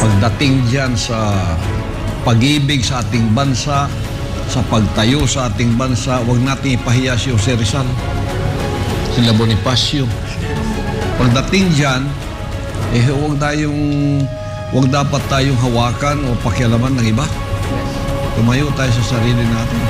Pagdating dyan sa pag-ibig sa ating bansa, sa pagtayo sa ating bansa, huwag natin ipahiya si Jose Rizal, sila Bonifacio. Pagdating dyan, huwag dapat tayong hawakan o pakialaman ng iba. Tumayo tayo sa sarili natin.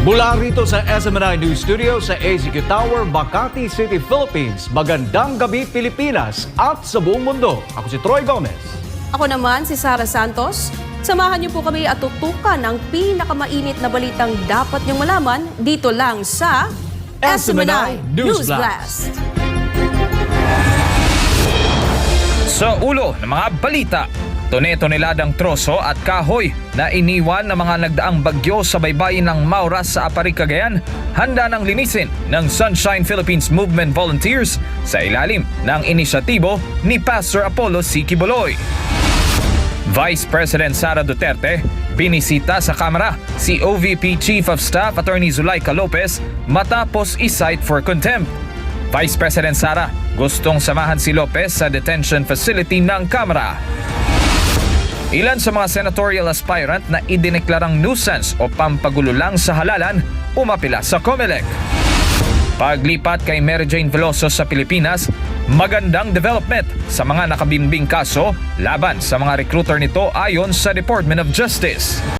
Mula rito sa SMNI News Studio sa ACQ Tower, Makati City, Philippines. Magandang gabi, Pilipinas at sa buong mundo. Ako si Troy Gomez. Ako naman si Sara Santos. Samahan niyo po kami at tutukan ang pinakamainit na balitang dapat niyong malaman dito lang sa SMNI News Blast. Sa ulo ng mga balita, tone-toneladang troso at kahoy na iniwan ng mga nagdaang bagyo sa baybayin ng Mauras sa Aparig, Cagayan, handa ng linisin ng Sunshine Philippines Movement volunteers sa ilalim ng inisyatibo ni Pastor Apollo C. Quiboloy. Vice President Sara Duterte binisita sa Kamara si OVP Chief of Staff Attorney Zulaika Lopez matapos i-cite for contempt. Vice President Sara gustong samahan si Lopez sa detention facility ng Kamara. Ilan sa mga senatorial aspirant na idineklarang nuisance o pampagulo lang sa halalan, umapila sa COMELEC. Paglipat kay Mary Jane Veloso sa Pilipinas, magandang development sa mga nakabimbing kaso laban sa mga recruiter nito ayon sa Department of Justice.